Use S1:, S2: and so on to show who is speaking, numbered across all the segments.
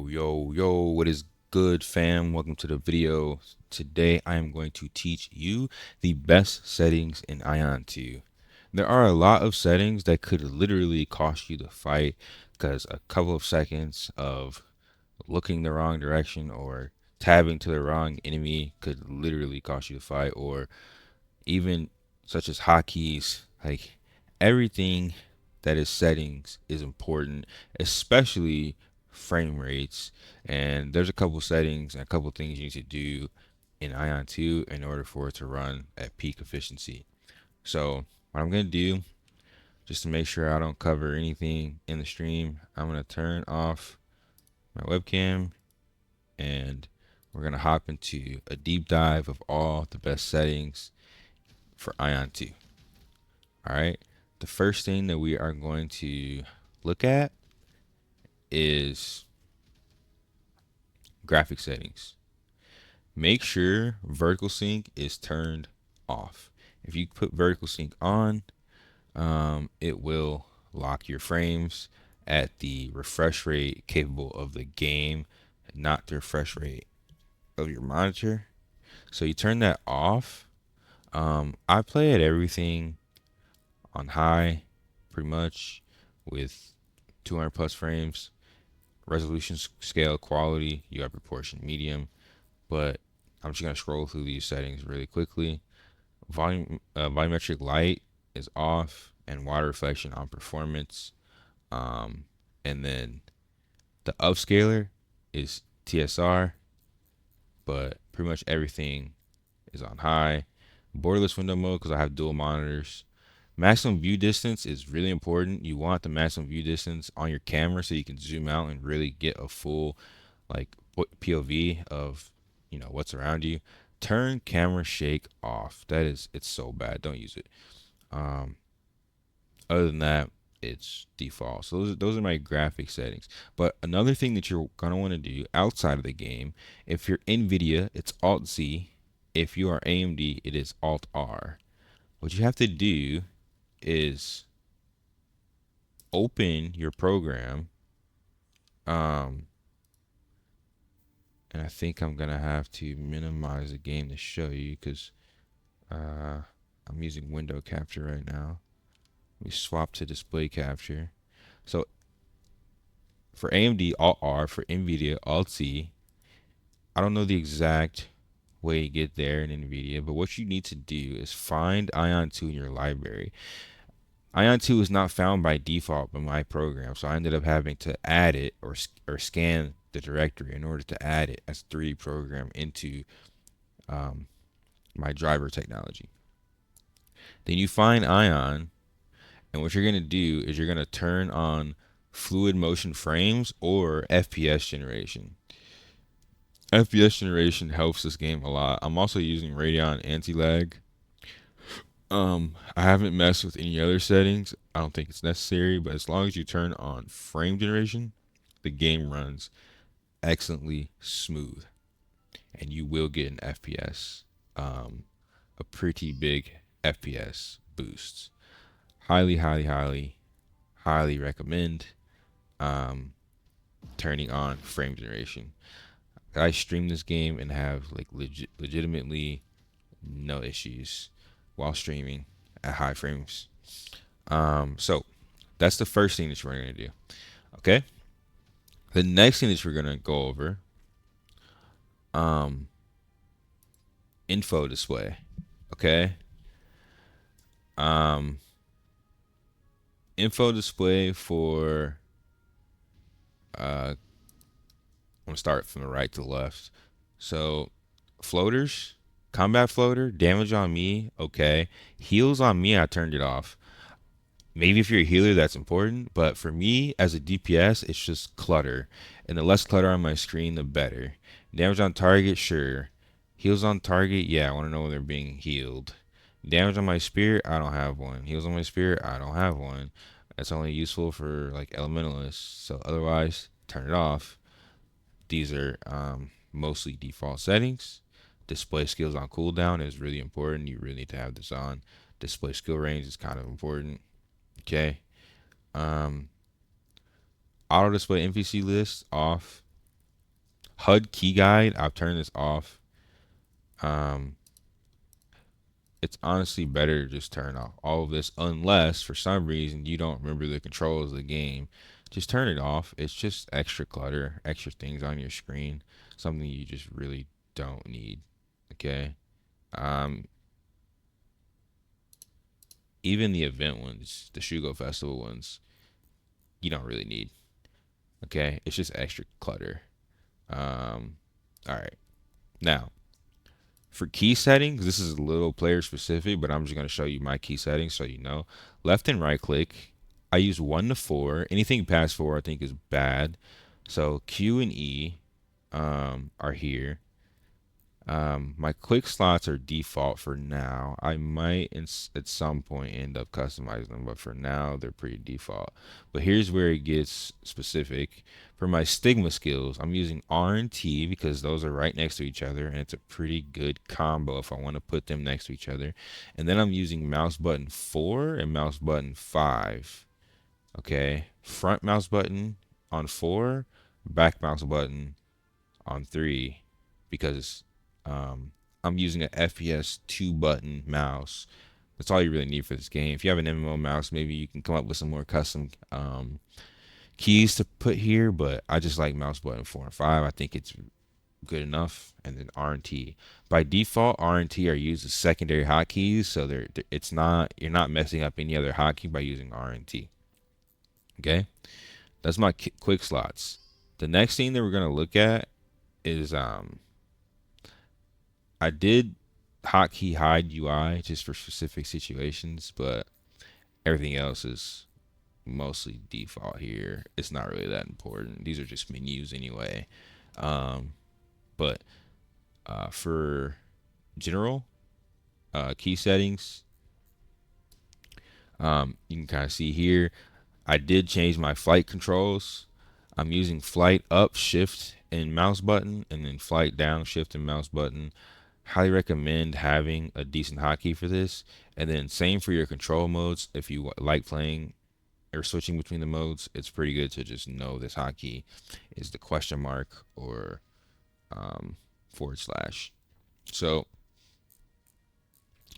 S1: Yo, what is good, fam? Welcome to the video. Today, I am going to teach you the best settings in Aion 2. There are a lot of settings that could literally cost you the fight because a couple of seconds of looking the wrong direction or tabbing to the wrong enemy could literally cost you the fight, or even such as hotkeys. Like, everything that is settings is important, especially frame rates. And there's a couple settings and a couple things you need to do in Ion 2 in order for it to run at peak efficiency. So what I'm going to do, just to make sure I don't cover anything in the stream, I'm going to turn off my webcam and we're going to hop into a deep dive of all the best settings for Ion 2. All right. The first thing that we are going to look at is graphic settings. Make sure vertical sync is turned off. If you put vertical sync on, it will lock your frames at the refresh rate capable of the game, not the refresh rate of your monitor. So you turn that off. I play at everything on high, pretty much, with 200 plus frames. Resolution, scale, quality, UI proportion, medium. But I'm just gonna scroll through these settings really quickly. Volumetric light is off, and water reflection on performance. And then the upscaler is TSR, but pretty much everything is on high. Borderless window mode because I have dual monitors. Maximum view distance is really important. You want the maximum view distance on your camera so you can zoom out and really get a full like POV of what's around you. Turn camera shake off. It's so bad. Don't use it. Um, Other than that, it's default. So those are my graphic settings. But another thing that you're gonna want to do outside of the game, if you're NVIDIA, it's Alt Z. If you are AMD, it is Alt R. What you have to do is open your program. And I think I'm gonna have to minimize the game to show you because I'm using window capture right now. We swap to display capture. So for AMD, Alt R. For NVIDIA, Alt C. I don't know the exact way you get there in NVIDIA, but what you need to do is find Ion 2 in your library. Ion 2 is not found by default in my program, so I ended up having to add it or scan the directory in order to add it as a 3D program into my driver technology. Then you find Ion, and what you're going to do is you're going to turn on fluid motion frames or FPS generation. FPS generation helps this game a lot. I'm also using Radeon anti-lag. I haven't messed with any other settings. I don't think it's necessary, but as long as you turn on frame generation, the game runs excellently smooth, and you will get an FPS, a pretty big FPS boost. Highly, highly, highly, highly recommend turning on frame generation. I stream this game and have like legitimately no issues while streaming at high frames. So that's the first thing that we're gonna do. Okay. The next thing that we're gonna go over, um, info display. Okay. Um, Info display for I'm gonna start from the right to the left. So floaters, combat floater, damage on me, okay. Heals on me, I turned it off. Maybe if you're a healer, that's important, but for me as a DPS, it's just clutter, and the less clutter on my screen, the better. Damage on target, sure. Heals on target, yeah, I want to know when they're being healed. Damage on my spirit, I don't have one. Heals on my spirit, I don't have one. That's only useful for like elementalists, so otherwise, turn it off. These are mostly default settings. Display skills on cooldown is really important. You really need to have this on. Display skill range is kind of important. Okay. Um, Auto display NPC list off. HUD key guide, I've turned this off. Um, it's honestly better to just turn off all of this unless for some reason you don't remember the controls of the game. Just turn it off. It's just extra clutter, extra things on your screen, something you just really don't need. Okay. Um, Even the event ones, the Shugo Festival ones, you don't really need. Okay. It's just extra clutter. All right. Now, for key settings, this is a little player specific, but I'm just going to show you my key settings so you know. Left and right click. I use 1 to 4. Anything past 4 I think is bad. So Q and E are here. My quick slots are default for now. I might at some point end up customizing them, but for now they're pretty default. But here's where it gets specific. For my stigma skills, I'm using R and T because those are right next to each other, and it's a pretty good combo if I want to put them next to each other. And then I'm using mouse button 4 and mouse button 5. Okay, front mouse button on 4, back mouse button on 3 because I'm using an FPS 2 button mouse. That's all you really need for this game. If you have an MMO mouse, maybe you can come up with some more custom keys to put here, but I just like mouse button 4 and 5. I think it's good enough. And then R and T. By default, R and T are used as secondary hotkeys, so it's not you're not messing up any other hotkey by using R and T. Okay, that's my quick slots. The next thing that we're gonna look at is I did hotkey hide UI just for specific situations, but everything else is mostly default here. It's not really that important. These are just menus anyway. Um, but for general key settings, you can kind of see here, I did change my flight controls. I'm using flight up, shift, and mouse button, and then flight down, shift, and mouse button. Highly recommend having a decent hotkey for this. And then same for your control modes. If you like playing or switching between the modes, it's pretty good to just know this hotkey is the question mark or forward slash. So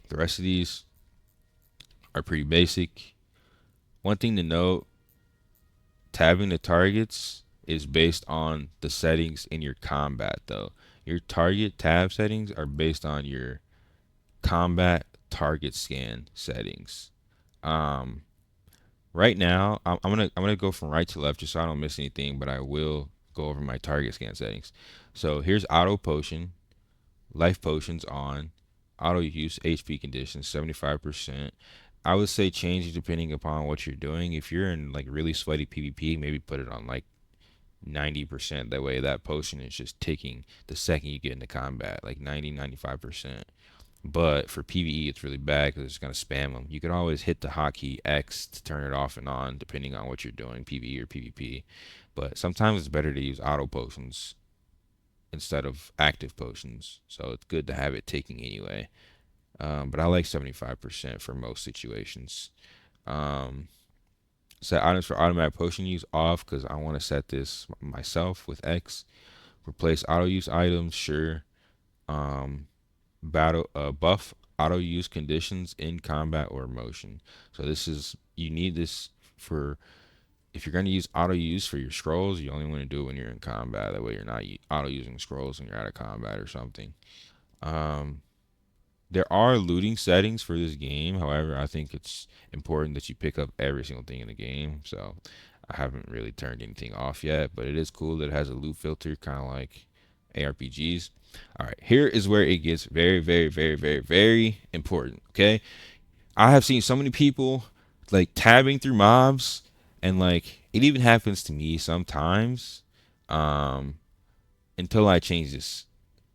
S1: the rest of these are pretty basic. One thing to note, tabbing the targets is based on the settings in your combat though. Your target tab settings are based on your combat target scan settings. Um, right now, I'm gonna go from right to left just so I don't miss anything, but I will go over my target scan settings. So here's auto potion, life potions on, auto use HP conditions 75%. I would say change it depending upon what you're doing. If you're in like really sweaty PvP, maybe put it on like 90%. That way that potion is just ticking the second you get into combat, like 90-95%. But for PvE, it's really bad because it's going to spam them. You can always hit the hotkey X to turn it off and on, depending on what you're doing, PvE or PvP. But sometimes it's better to use auto potions instead of active potions. So it's good to have it ticking anyway. But I like 75% for most situations. Um, Set items for automatic potion use off because I want to set this myself with X. Replace auto use items, sure. Um, Battle buff auto use conditions in combat or motion. So this is you need this for if you're going to use auto use for your scrolls. You only want to do it when you're in combat. That way you're not auto using scrolls when you're out of combat or something. Um, there are looting settings for this game. However, I think it's important that you pick up every single thing in the game. So I haven't really turned anything off yet, but it is cool that it has a loot filter, kind of like ARPGs. All right, here is where it gets very, very, very, very, very important. Okay, I have seen so many people like tabbing through mobs, and like it even happens to me sometimes. Um, until I change this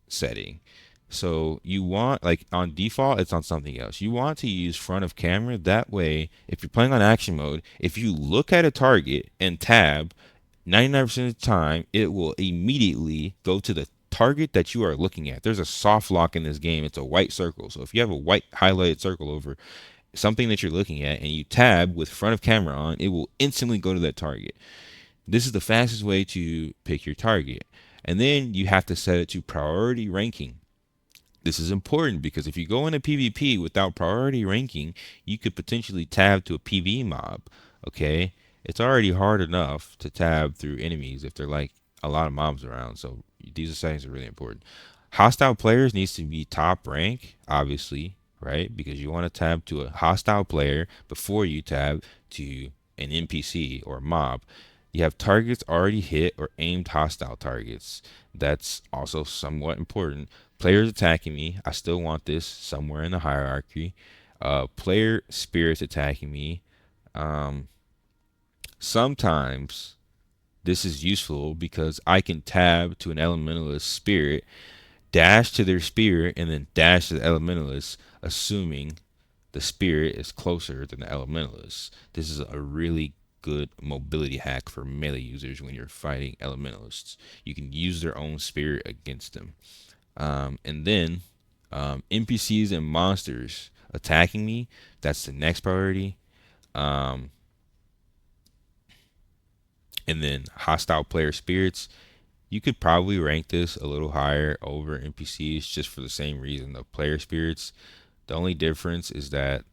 S1: setting. So you want like on default it's on something else. You want to use front of camera. That way, if you're playing on action mode, if you look at a target and tab, 99% of the time it will immediately go to the target that you are looking at. There's a soft lock in this game. It's a white circle. So if you have a white highlighted circle over something that you're looking at and you tab with front of camera on, it will instantly go to that target. This is the fastest way to pick your target. And then you have to set it to priority ranking. This is important because if you go into PvP without priority ranking, you could potentially tab to a PV mob. Okay, it's already hard enough to tab through enemies if they're like a lot of mobs around. So these settings are really important. Hostile players needs to be top rank, obviously, right? Because you want to tab to a hostile player before you tab to an NPC or mob. You have targets already hit or aimed hostile targets. That's also somewhat important. Players attacking me, I still want this somewhere in the hierarchy. Player spirits attacking me. Um, Sometimes this is useful because I can tab to an elementalist spirit, dash to their spirit, and then dash to the elementalist, assuming the spirit is closer than the elementalist. This is a really good mobility hack for melee users when you're fighting elementalists. You can use their own spirit against them. And then NPCs and monsters attacking me, that's the next priority. Um, and then hostile player spirits, you could probably rank this a little higher over NPCs just for the same reason. The player spirits, the only difference is that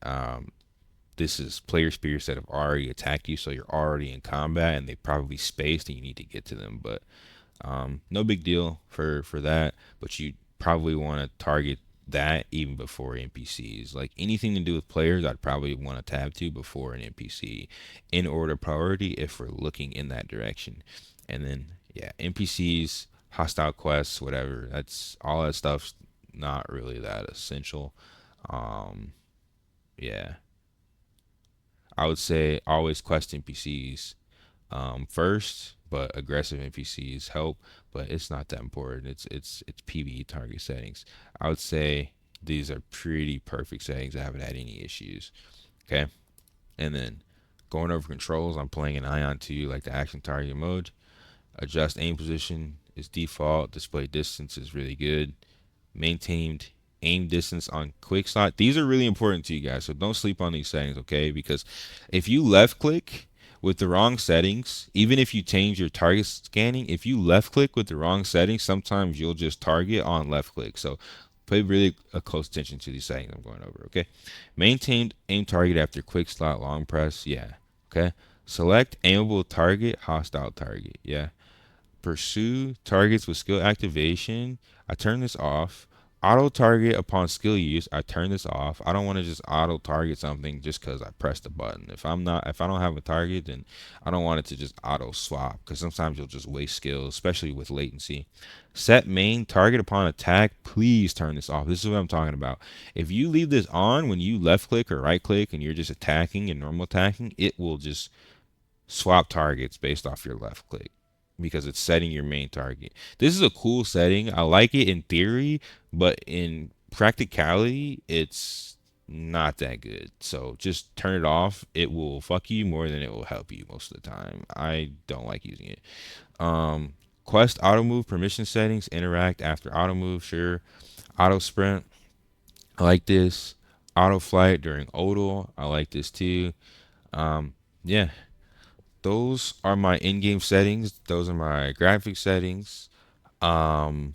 S1: this is player spirits that have already attacked you, so you're already in combat and they probably spaced and you need to get to them. But no big deal for that, but you probably want to target that even before NPCs. Like anything to do with players, I'd probably want to tab to before an NPC in order of priority if we're looking in that direction. And then yeah, NPCs, hostile quests, whatever. That's all that stuff's not really that essential. Um, yeah, I would say always quest NPCs first, but aggressive NPCs help, but it's not that important. It's PvE target settings. I would say these are pretty perfect settings. I haven't had any issues. Okay, and then going over controls, I'm playing an Aion 2 like the action target mode. Adjust aim position is default. Display distance is really good. Maintained aim distance on quick slot. These are really important to you guys, so don't sleep on these settings, okay? Because if you left click with the wrong settings, even if you change your target scanning, if you left click with the wrong settings, sometimes you'll just target on left click. So pay really a close attention to these settings I'm going over, okay? Maintained aim target after quick slot long press, yeah. Okay. Select aimable target, hostile target, yeah. Pursue targets with skill activation. I turn this off. Auto target upon skill use. I turn this off. I don't want to just auto target something just because I pressed the button. If I don't have a target, then I don't want it to just auto swap because sometimes you'll just waste skills, especially with latency. Set main target upon attack. Please turn this off. This is what I'm talking about. If you leave this on when you left click or right click and you're just attacking and normal attacking, it will just swap targets based off your left click because it's setting your main target. This is a cool setting. I like it in theory, but in practicality, it's not that good. So just turn it off. It will fuck you more than it will help you most of the time. I don't like using it. Um, Quest auto move permission settings, interact after auto move, sure. Auto sprint, I like this. Auto flight during odal, I like this too. Yeah, those are my in-game settings. Those are my graphic settings. Um,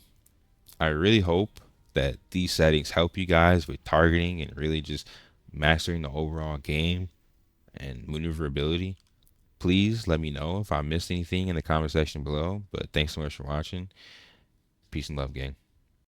S1: I really hope that these settings help you guys with targeting and really just mastering the overall game and maneuverability. Please let me know if I missed anything in the comment section below. But thanks so much for watching. Peace and love, gang.